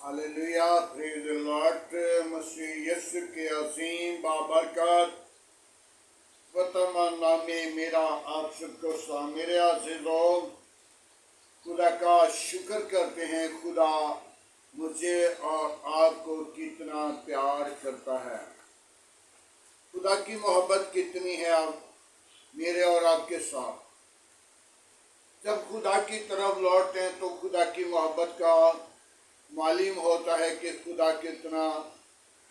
Hallelujah, praise the lord. मसीह यीशु के अजीम बाबरकत वतमान में मेरा आप सबको सलाम। मेरे अज़ीज़ों, खुदा का शुक्र करते हैं। खुदा मुझे और आपको कितना प्यार करता है। खुदा की मोहब्बत कितनी है आप मेरे और आपके साथ। जब खुदा की तरफ लौटते हैं तो खुदा की मोहब्बत का मालूम होता है कि खुदा कितना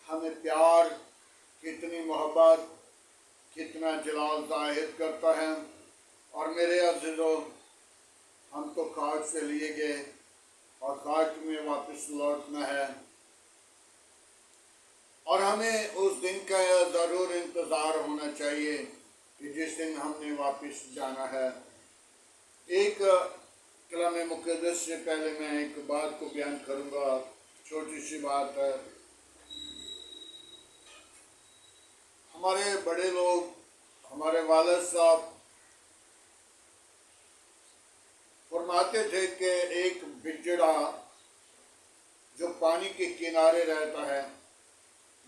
हमें प्यार, कितनी मोहब्बत, कितना जलाल जाहिर करता है। और मेरे अज़ीज़ों, हम तो खाक से लिए गए और खाक में वापस लौटना है और हमें उस दिन का ज़रूर इंतज़ार होना चाहिए कि जिस दिन हमने वापस जाना है। एक कलाम मुक़द्दस से पहले मैं एक बात को बयान करूँगा। छोटी सी बात है। हमारे बड़े लोग, हमारे वालिद साहब फरमाते थे कि एक बिजड़ा जो पानी के किनारे रहता है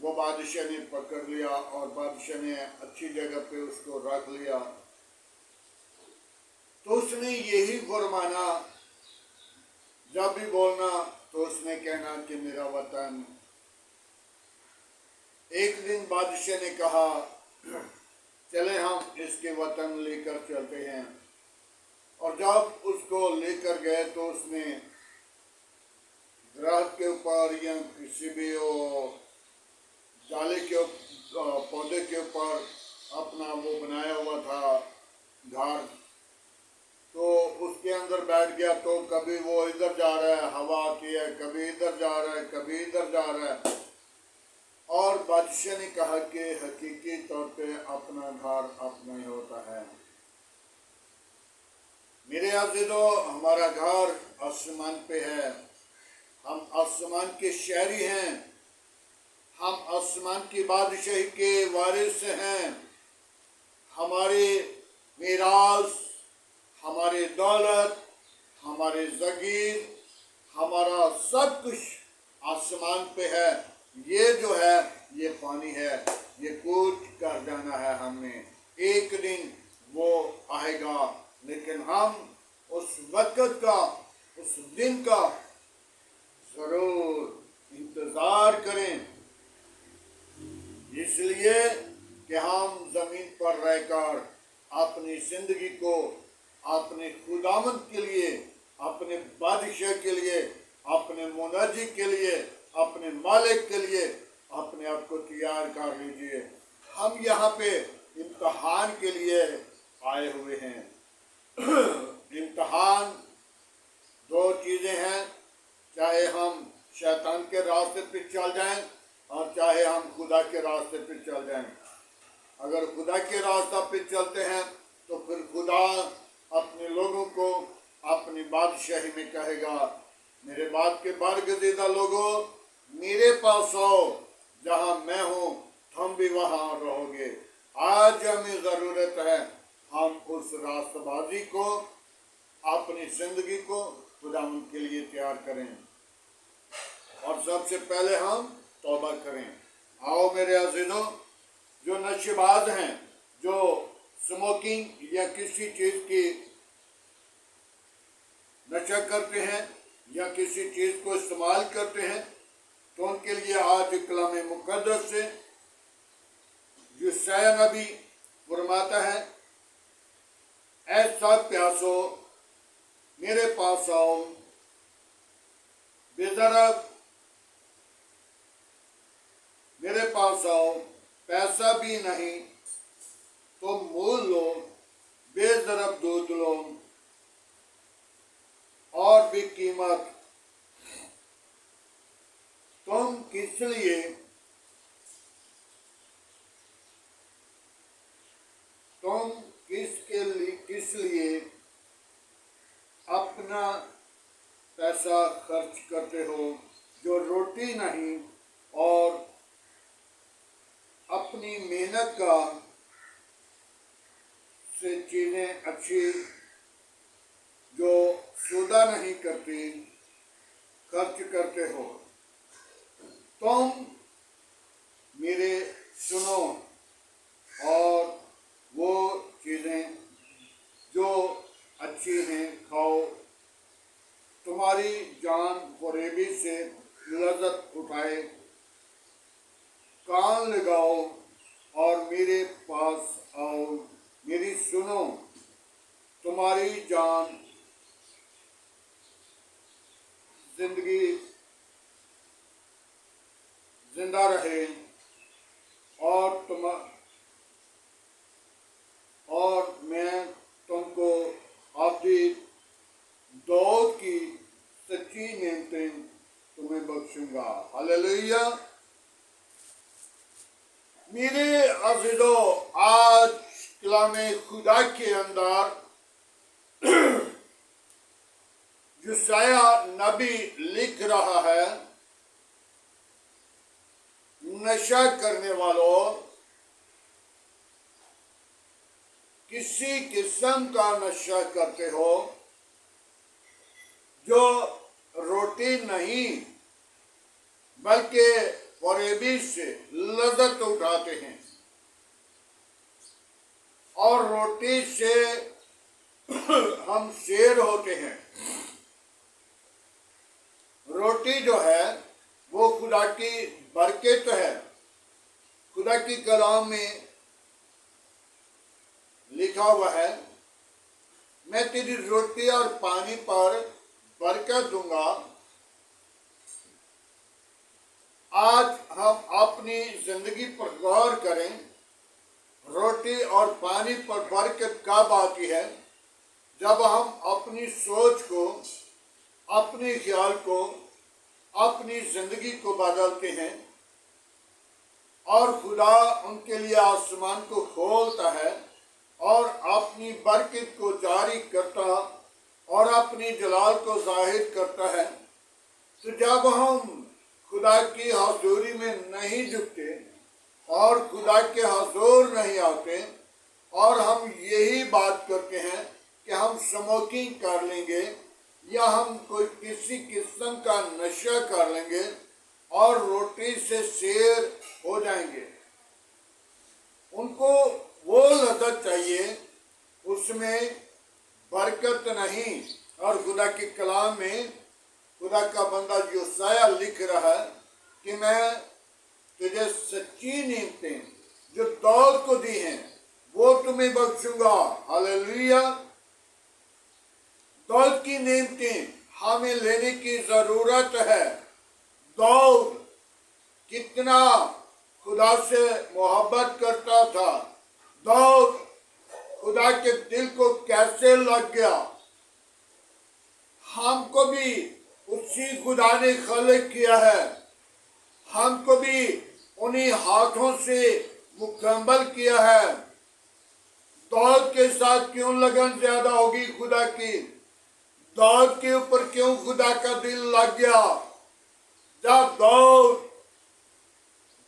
वो बादशाह ने पकड़ लिया और बादशाह ने अच्छी जगह पे उसको रख लिया। तो उसने यही फरमाना, जब भी बोलना तो उसने कहना कि मेरा वतन। एक दिन बादशाह ने कहा चले हम इसके वतन लेकर चलते हैं। और जब उसको लेकर गए तो उसने दरख्त के ऊपर या किसी भी डाले के पौधे के ऊपर अपना वो बनाया हुआ था घर। तो उसके अंदर बैठ गया। तो कभी वो इधर जा रहा है, हवा आती है, कभी इधर जा रहा है, कभी इधर जा रहा है। और बादशाह ने कहा कि हकीकी तौर पे अपना घर अपना ही होता है। मेरे अज़ीज़ों, हमारा घर आसमान पे है। हम आसमान के शहरी हैं। हम आसमान की बादशाही के वारिस हैं। हमारे मीरास, हमारे दौलत, हमारे ज़गीर, हमारा सब कुछ आसमान पे है। ये जो है ये पानी है, ये कूच कर जाना है हमने। एक दिन वो आएगा, लेकिन हम उस वक्त का, उस दिन का जरूर इंतजार करें। इसलिए कि हम जमीन पर रहकर अपनी जिंदगी को अपने खुदावंद के लिए, अपने बादशाह के लिए, अपने मुनाजी के लिए, अपने मालिक के लिए अपने आप को तैयार कर लीजिए। हम यहाँ पे इम्तहान के लिए आए हुए हैं। इम्तहान दो चीज़ें हैं, चाहे हम शैतान के रास्ते पे चल जाएं और चाहे हम खुदा के रास्ते पे चल जाएं। अगर खुदा के रास्ते पे चलते हैं तो फिर खुदा अपने लोगों को अपनी बादशाही में कहेगा, मेरे बाप के बरगज़ीदा लोगों, मेरे पास आओ, जहाँ मैं हूँ तुम भी वहाँ रहोगे। आज हमें ज़रूरत है हम उस रास्तबाजी को, अपनी ज़िंदगी को खुदावंद के लिए तैयार करें और सबसे पहले हम तौबा करें। आओ मेरे अज़ीज़ों, जो नशेबाज हैं, जो स्मोकिंग या किसी चीज़ की नशा करते हैं या किसी चीज़ को इस्तेमाल करते हैं, तो उनके लिए आज कलाम मुक़द्दस से यशायाह नबी फरमाता है, ऐसा प्यासो मेरे पास आओ, बेदरद मेरे पास आओ, पैसा भी नहीं तो मूल लो, बेदरद दूध लो और भी कीमत। तुम किस लिए अपना पैसा खर्च करते हो, जो रोटी नहीं और अपनी मेहनत का से चीज़ें अच्छी जो सौदा नहीं करती खर्च करते हो। तुम मेरे सुनो और वो चीज़ें जो अच्छी हैं खाओ। तुम्हारी जान फरेबी से लज्जत उठाए। कान लगाओ और मेरे पास आओ, मेरी सुनो। तुम्हारी जान जिंदा रहे और मैं तुमको आपकी दौड़ की सच्ची नेमतें तुम्हें बख्शूंगा। हालेलुया। मेरे अज़ीज़ों, आज कलामे खुदा के अंदर यशाया नबी लिख रहा है, नशा करने वालों, किसी किस्म का नशा करते हो जो रोटी नहीं बल्कि फरेबी से लज्जत उठाते हैं, और रोटी से हम शेर होते हैं। रोटी जो है वो खुदा की बरकत है। खुदा की कलाम में लिखा हुआ है, मैं तेरी रोटी और पानी पर बरकत दूंगा। आज हम अपनी जिंदगी पर गौर करें। रोटी और पानी पर बरकत कब आती है? जब हम अपनी सोच को, अपने ख्याल को, अपनी जिंदगी को बदलते हैं और खुदा उनके लिए आसमान को खोलता है और अपनी बरकत को जारी करता और अपनी जलाल को जाहिर करता है। तो जब हम खुदा की हजूरी में नहीं झुकते और खुदा के हजूर नहीं आते और हम यही बात करते हैं कि हम स्मोकिंग कर लेंगे या हम कोई किसी किस्म का नशा कर लेंगे और रोटी से शेर हो जाएंगे। उनको वो लज्जत चाहिए, उसमें बरकत नहीं। और खुदा के कलाम में खुदा का बंदा यशाया लिख रहा है कि मैं तुझे सच्ची नेमतें जो दौड़ को दी हैं वो तुम्हें बख्शूंगा। हालेलुया। दौड़ की नेमतें हमें लेने की जरूरत है। दौड़ कितना खुदा से मोहब्बत करता था, दौड़ खुदा के दिल को कैसे लग गया। हमको भी उसी खुदा ने खलक किया है, हमको भी उन्हीं हाथों से मुकम्मल किया है। दौड़ के साथ क्यों लगन ज्यादा होगी खुदा की? दौड़ के ऊपर क्यों खुदा का दिल लग गया? जब दौड़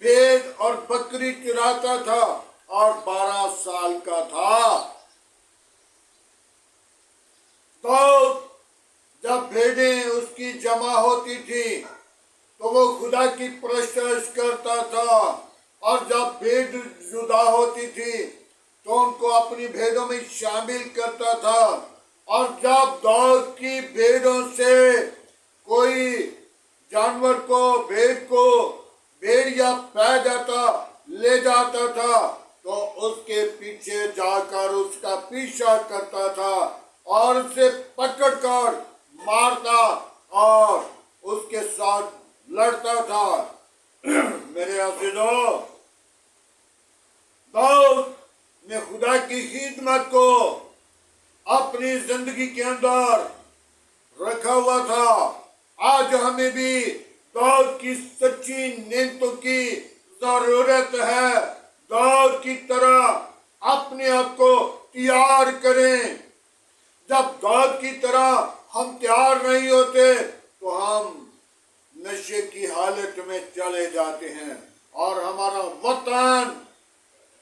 भेड़ और बकरी चुराता था और 12 साल का था, तो जब भेड़ें उसकी जमा होती थी तो वो खुदा की प्रशंसा करता था, और जब भेड़ जुदा होती थी तो उनको अपनी भेड़ों में शामिल करता था। और जब दौड़ की भेड़ों से कोई जानवर को, भेड़ या पै जाता ले जाता था तो उसके पीछे जाकर उसका पीछा करता था और उसे पकड़कर मारता और उसके साथ लड़ता था। मेरे अज़ीज़ों, दाऊद ने खुदा की खिदमत को अपनी जिंदगी के अंदर रखा हुआ था। आज हमें भी दाऊद की सच्ची नेमतों की जरूरत है। दाऊद की तरह अपने आप को तैयार करें। जब दाऊद की तरह हम तैयार नहीं होते तो हम नशे की हालत में चले जाते हैं, और हमारा वतन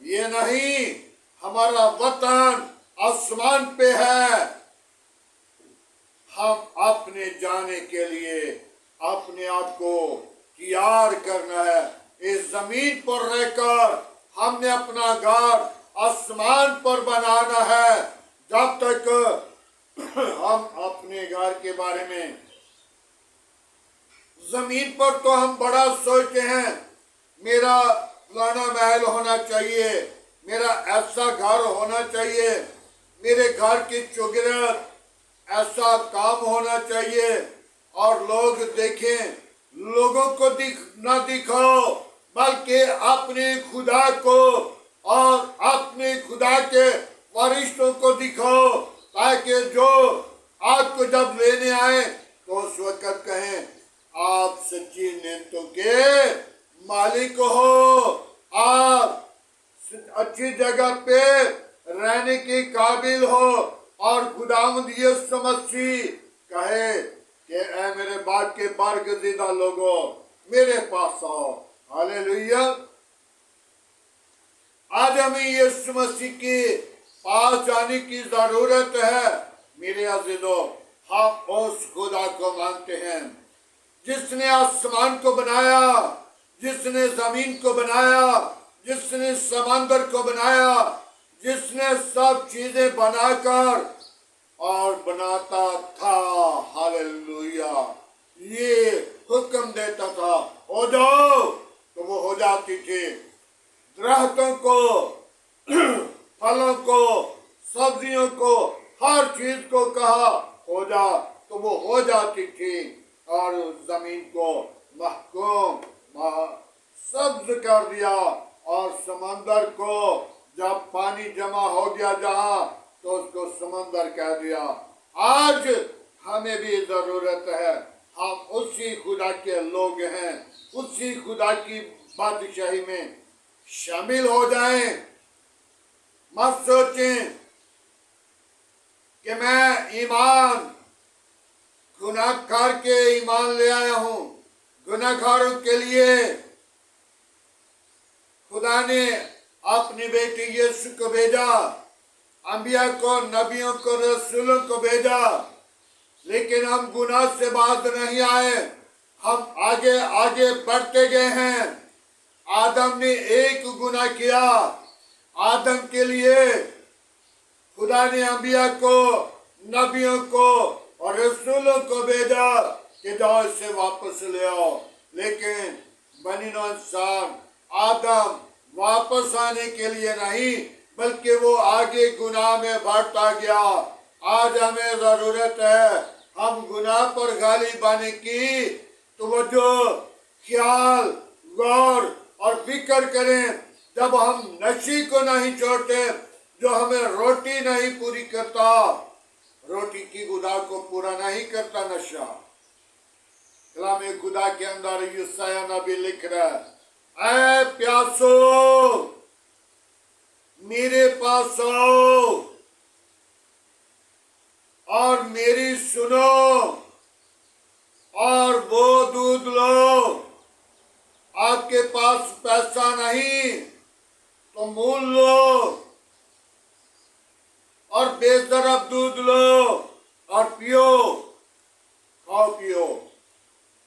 ये नहीं, हमारा वतन आसमान पे है। हम अपने जाने के लिए अपने आप को तैयार करना है। इस जमीन पर रहकर हमने अपना घर आसमान पर बनाना है। जब तक हम अपने घर के बारे में जमीन पर तो हम बड़ा सोचते हैं, मेरा फलाना महल होना चाहिए, मेरा ऐसा घर होना चाहिए, मेरे घर की चौगिरत ऐसा काम होना चाहिए, और लोग देखें। लोगों को ना दिखाओ, बल्कि अपने खुदा को और अपने खुदा के फरिश्तों को दिखाओ, ताकि जो आपको जब लेने आए तो उस वक्त कहें आप सच्ची नेमतों के मालिक हो, आप अच्छी जगह पे रहने के काबिल हो। और खुदावंद यीशु मसीह कहे कि ऐ मेरे बाप के बरगज़ीदा लोगों, मेरे पास आओ। हालेलुया। आज हमें यीशु मसीह के पास जाने की जरूरत है। मेरे अज़ीज़ों, हम उस खुदा को मानते हैं जिसने आसमान को बनाया, जिसने जमीन को बनाया, जिसने समंदर को बनाया, जिसने सब चीजें बनाकर और बनाता था। हालेलुया। ये हुक्म देता था हो जाओ, तो वो हो जाती थी। दरख्तों को, फलों को, सब्जियों को, हर चीज को कहा हो जा, तो वो हो जाती थी। और जमीन को महकूम सब्ज कर दिया, और समंदर को जब पानी जमा हो गया जहां, तो उसको समंदर कह दिया। आज हमें भी जरूरत है, हम उसी खुदा के लोग हैं, उसी खुदा की बादशाही में शामिल हो जाएं। मत सोचें कि मैं ईमान गुनाहगार के ईमान ले आया हूं। गुनाहगारों के लिए खुदा ने अपनी बेटी यीशु को भेजा, अंबिया को, नबियों को, रसूलों को भेजा, लेकिन हम गुनाह से बाज नहीं आए। हम आगे आगे बढ़ते गए हैं। आदम ने एक गुनाह किया, आदम के लिए खुदा ने अंबिया को, नबियों को और रसूलों को भेजा कि जाओ इसे वापस ले आओ। लेकिन बनी नौ इंसान आदम वापस आने के लिए नहीं, बल्कि वो आगे गुनाह में बढ़ता गया। आज हमें जरूरत है हम गुनाह पर गालिब आने की तवज्जो, ख्याल, गौर और फिक्र करें। जब हम नशे को नहीं छोड़ते, जो हमें रोटी नहीं पूरी करता, रोटी की खुदा को पूरा नहीं करता नशा। कलाम खुदा के अंदर यशायाह नबी लिख रहा है, ऐ प्यासो मेरे पास आओ और मेरी सुनो, और वो दूध लो। आपके पास पैसा नहीं तो मूल लो, और बेशरफ दूध लो और पियो, खाओ पियो।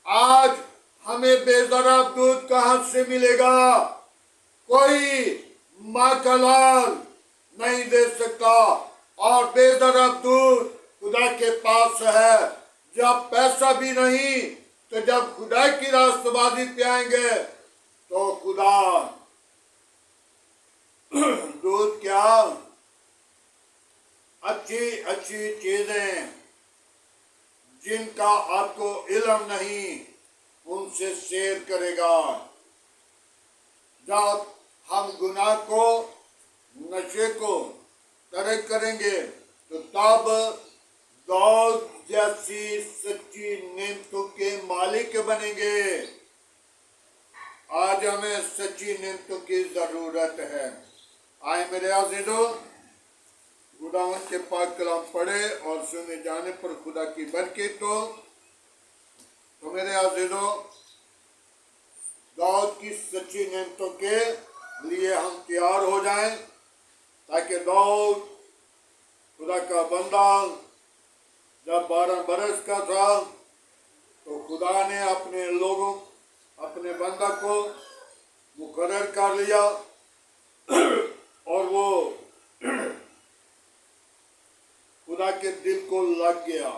आज हमें बेशरफ दूध कहां से मिलेगा? कोई माँ का लाल नहीं दे सकता। और बेशरफ दूध खुदा के पास है। जब पैसा भी नहीं, तो जब खुदा की रास्तबाजी पे आएंगे तो खुदा दूध क्या, अच्छी अच्छी चीजें जिनका आपको इल्म नहीं, उनसे शेयर करेगा। जब हम गुनाह को, नशे को तरक करेंगे, तो तब दाऊद जैसी सच्ची नेमतों के मालिक बनेंगे। आज हमें सच्ची नेमतों की जरूरत है। आए मेरे अज़ीज़ों, खुदावंद के पाक कलाम पढ़े और सुने जाने पर खुदा की बरकत हो। तो मेरे अज़ीज़ों, दाऊद की सच्ची नेमतों के लिए हम तैयार हो जाएं, ताकि दाऊद खुदा का बंदा जब 12 बरस का था, तो खुदा ने अपने लोगों अपने बंदा को मुकर्रर कर लिया और वो खुदा के दिल को लग गया।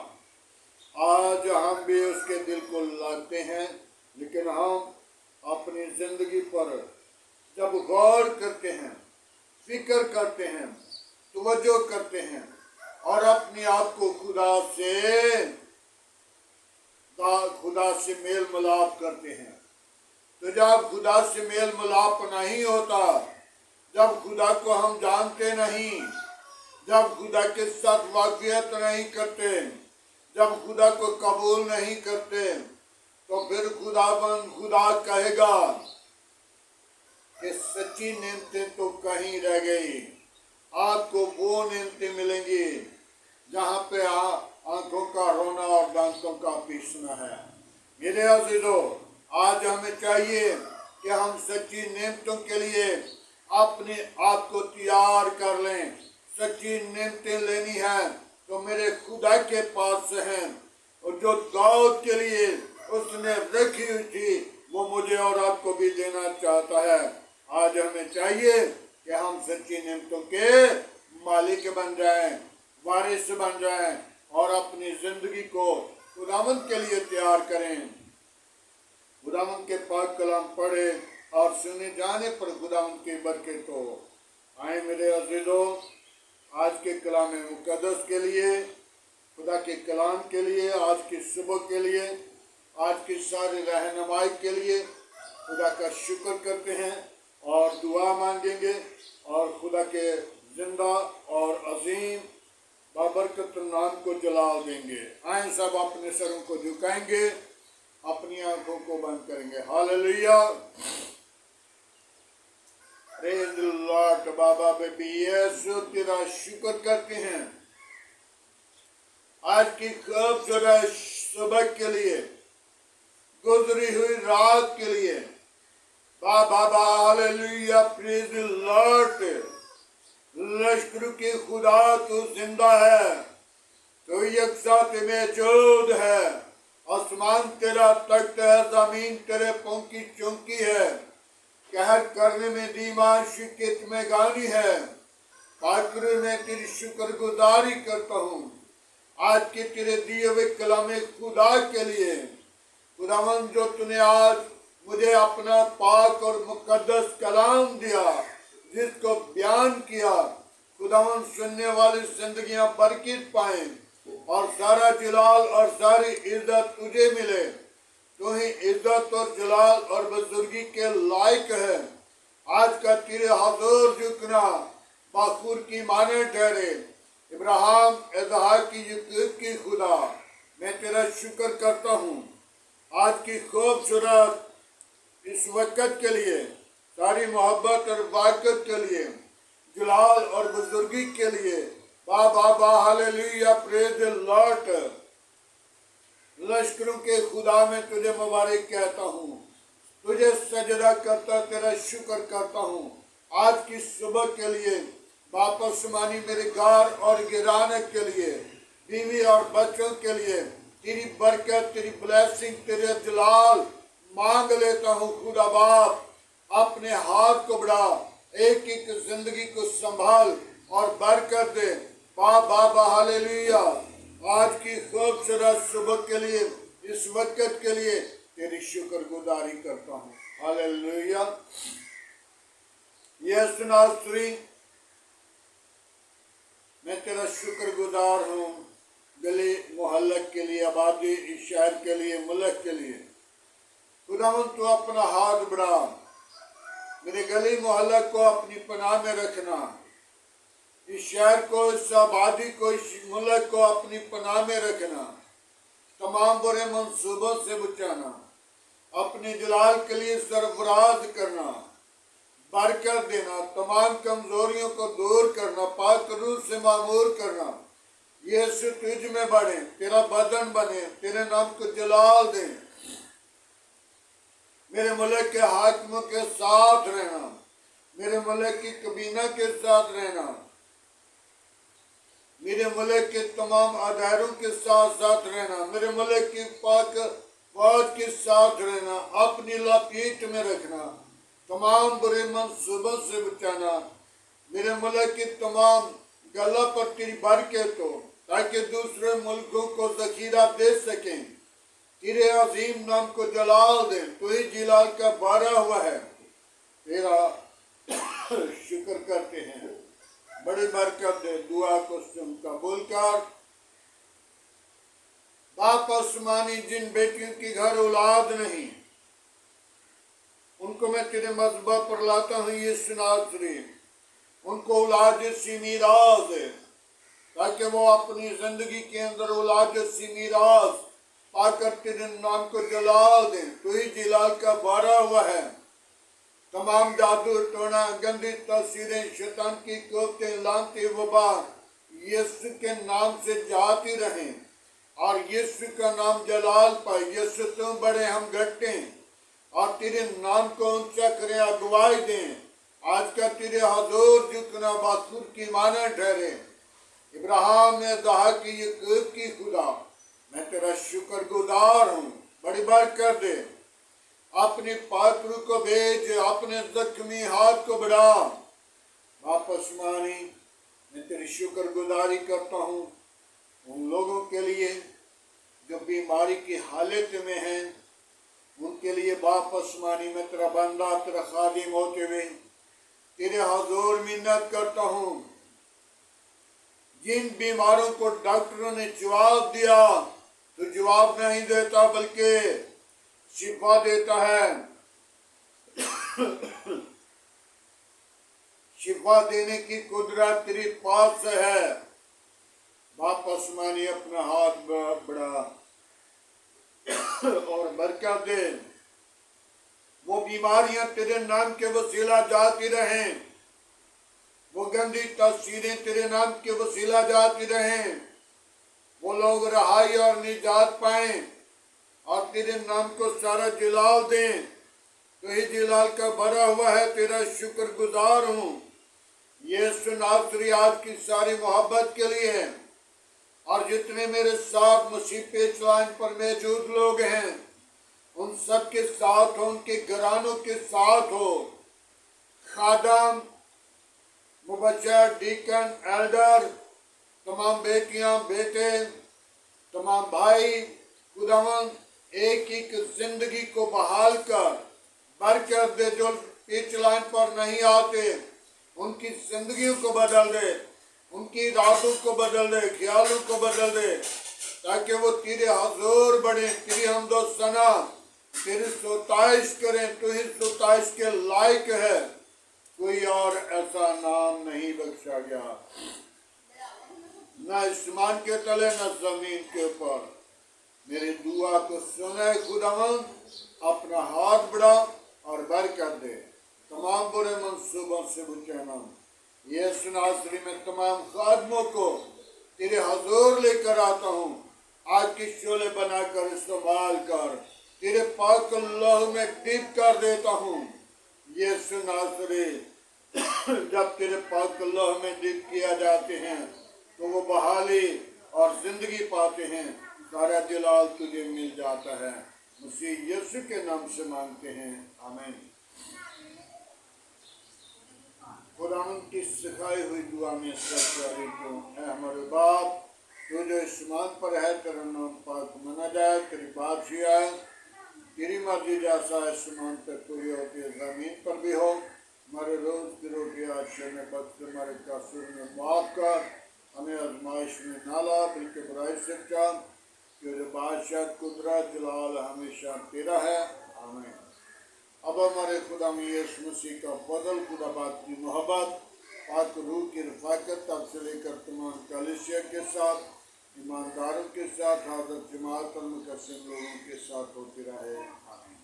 आज हम भी उसके दिल को लगते हैं, लेकिन हम अपनी जिंदगी पर जब गौर करते हैं, फिक्र करते हैं, तवज्जो करते हैं और अपने आप को खुदा से मेल मिलाप करते हैं, तो जब खुदा से मेल मिलाप नहीं होता, जब खुदा को हम जानते नहीं, जब खुदा के साथ वाक़ियत नहीं करते, जब खुदा को कबूल नहीं करते, तो फिर खुदा कहेगा कि सच्ची नेमतें तो कहीं रह गई। आपको वो नेमतें मिलेंगी जहाँ पे आंखों का रोना और दांतों का पीसना है। मेरे अज़ीज़ों, आज हमें चाहिए कि हम सच्ची नेमतों के लिए अपने आप को तैयार कर लें। सच्ची नेमतें लेनी है तो मेरे खुदा के पास से हैं, और जो दाऊद के लिए उसने रखी हुई थी वो मुझे और आपको भी देना चाहता है। आज हमें चाहिए कि हम सच्ची नेमतों के मालिक बन जाएं, वारिस बन जाएं और अपनी जिंदगी को खुदावंद के लिए तैयार करें। खुदावंद के पाक कलाम पढ़े और सुने जाने पर खुदावंद की बरकत हो। आए मेरे अज़ीज़ों, आज के कलाम मुक़द्दस के लिए, खुदा के कलाम के लिए, आज की सुबह के लिए, आज की सारी रहनुमाई के लिए खुदा का शुक्र करते हैं और दुआ मांगेंगे और खुदा के जिंदा और अजीम बाबरकत नाम को जलाल देंगे। आए सब अपने सरों को झुकाएंगे, अपनी आंखों को बंद करेंगे। Hallelujah, praise the Lord. बाबा बेबी यीशु तेरा शुक्र करते हैं आज की खूबसूरत सुबह के लिए, गुजरी हुई रात के लिए। बाबा हालेलुया, प्रेज़ द लॉर्ड। लश्करों के खुदा तू जिंदा है, तू यकसात में मौजूद है। आसमान तेरा तख्त है, जमीन तेरे पांव की चौकी है। कहर करने में दीवान शिकत में गानी है। पाकरे में तेरी शुक्रगुजारी करता हूँ आज के तेरे दिए हुए कलामे खुदा के लिए। खुदावन, जो तूने आज मुझे अपना पाक और मुकद्दस कलाम दिया, जिसको बयान किया, खुदावन सुनने वाली जिंदगियां बरकत पाए और सारा जलाल और सारी इज्जत तुझे मिले। तू ही इज्जत और जलाल और बुजुर्गी के लायक है। आज का तेरे हुजूर झुकना बखूर की माने ठहरे। इब्राहिम, इसहाक की याकूब की खुदा, मैं तेरा शुक्र करता हूँ आज की खूबसूरत इस वक़्त के लिए, सारी मोहब्बत और बरकत के लिए, जलाल और बुजुर्गी के लिए। बाबा हालेलुया, प्रेज़ द लॉर्ड। लश्करों के खुदा में तुझे मुबारक कहता हूँ, तुझे सजदा करता तेरा शुक्र करता हूँ आज की सुबह के लिए। वापस मानी मेरे घर और गिराने के लिए, बीवी और बच्चों के लिए तेरी बरकत, तेरी ब्लेसिंग, तेरे जलाल मांग लेता हूँ। खुदा बाप, अपने हाथ को बढ़ा, एक एक जिंदगी को संभाल और बरकत दे। बाबा हालेलुया, आज की खूबसूरत सुबह के लिए, इस वक़्त के लिए तेरी शुक्रगुजारी करता हूँ। हालेलुया। यीशु नासरी, मैं तेरा शुक्रगुजार हूँ गली मोहल्ले के लिए, आबादी, इस शहर के लिए, मुल्क के लिए। खुदावन, तू अपना हाथ बढ़ा, मेरे गली मोहल्ले को अपनी पनाह में रखना, इस शहर को, इस आबादी को, इस मुल्क को अपनी पनाह में रखना, तमाम बुरे मंसूबों से बचाना, अपने जलाल के लिए सरफराज करना, बरकत देना, तमाम कमजोरियों को दूर करना, पाक रूह से मामूर करना। यीशु तुझ में बढ़े, तेरा बदन बने, तेरे नाम को जलाल दे। मेरे मुल्क के हाकिमों के साथ रहना, मेरे मुल्क की कबीना के साथ रहना, मेरे मुल्क के तमाम अदारों के साथ साथ रहना, मेरे मुल्क की पाक फौज के साथ रहना, अपनी लपेट में रखना, तमाम बुरे मंसूबों से बचाना। मेरे मुल्क की तमाम गला पर तेरी बरकत हो, ताकि दूसरे मुल्कों को जखीरा दे सकें, तेरे अजीम नाम को जलाल दे। तो ही जलाल का बारा हुआ है, तेरा शुक्र करते हैं, बड़ी बरकत दे। दुआ को सुन कबूल कर। बाप आसमानी, जिन बेटियों की घर औलाद नहीं, उनको मैं तेरे मज़बा पर लाता हूँ, ये सुनासरी उनको औलाद सी मीरास है, ताकि वो अपनी जिंदगी के अंदर औलाद सी मीरास पाकर तेरे नाम को जलाल दे। तो ही जलाल का बारा हुआ है। तमाम जादू टोना, गंदी तस्वीरें, शैतान की कोफ्तें, लानती वबा यीशु के नाम से जाती रहें, और यीशु का नाम जलाल पाए। यीशु तुम बड़े, हम घटे, और तेरे नाम को ऊंचा करें, अगुवाई दें। आज का तेरे हजूर झुकना बाखुर की माना ठहरे। इब्राहिम ने कहा कि याकूब की खुदा, मैं तेरा शुक्र गुजार हूँ, बड़ी बरकत दे। अपनी पाक रूह को भेज, अपने जख्मी हाथ को बढ़ा। वापस मानी, मैं तेरी शुक्र गुजारी करता हूँ उन लोगों के लिए जो बीमारी की हालत में हैं, उनके लिए वापस मानी मैं तेरा बंदा, तेरा खादिम होते हुए तेरे हजूर मिन्नत करता हूँ। जिन बीमारों को डॉक्टरों ने जवाब दिया, तो जवाब नहीं देता बल्कि शिफा देता है। शिफा देने की कुदरत तेरे पास है। वापस मानी अपना हाथ बढ़ा और बरकत दे। वो बीमारियां तेरे नाम के वसीला जाती रहें, वो गंदी तस्वीरें तेरे नाम के वसीला जाती रहें, वो लोग रहाई और निजात पाएं और तेरे नाम को सारा जलाल दें। तो ही जलाल का भरा हुआ है, तेरा शुक्र गुजार हूँ। यीशु नासरी आज की सारी मोहब्बत के लिए है, और जितने मेरे साथ मसीह पेश लाइन पर मौजूद लोग हैं, उन सब के साथ हो, उनके घरानों के साथ हो। खादम, मुबशर, डीकन, एल्डर, तमाम बेटियां, बेटे, तमाम भाई, खुदावन एक एक जिंदगी को बहाल कर बरकत दे। जो पिच लाइन पर नहीं आते, उनकी जिंदगियों को बदल दे, उनकी इरादों को बदल दे, ख्यालों को बदल दे, ताकि वो तेरे हजूर बढ़े, तेरी हमदो सना, तेरी स्तुतिश करें। तू ही स्तुतिश के लायक है, कोई और ऐसा नाम नहीं बख्शा गया, न आसमान के तले न जमीन के ऊपर। मेरी दुआ को सुने खुदावन, अपना हाथ बढ़ा और बरकत दे। तमाम बुरे मंसूबों से बचाना। यीशु नासरी में तमाम खादमों को तेरे हजूर लेकर आता हूँ। आज की शोले बनाकर इस्तेमाल कर, तेरे पाक अल्लाह में डिप कर देता हूँ। यीशु नासरी जब तेरे पाक अल्लाह में डिप किया जाते हैं, तो वो बहाली और जिंदगी पाते हैं। सारा जलाल तुझे मिल जाता है। मसीह यीशु के नाम से मांगते हैं, आमीन। खुदावंद की सिखाई हुई दुआ में सच्चाई को, ऐ हमारे बाप, तू जो आसमान पर है, तेरा नाम पाक मना जाए, तेरी बादशाही आए, तेरी मर्जी जैसा आसमान पर पूरी होती है, जमीन पर भी हो। हमारे रोज की रोटी आज से में बख्श, हमारे कसूर में माफ कर, हमें आजमाइश में ना ला, बल्कि बुराई से बचा, क्योंकि बादशाह, कुदरत, जलाल हमेशा तेरा है, आमीन। अब हमारे खुदा में यीशु मसीह का फजल, खुदा बाप की मोहब्बत, पाक रूह की रफ़ाकत तब से लेकर तमाम कलीसिया के साथ, ईमानदारों के साथ, हज़रत जमात और मुकस्सिम लोगों के साथ होती रहे, आमीन।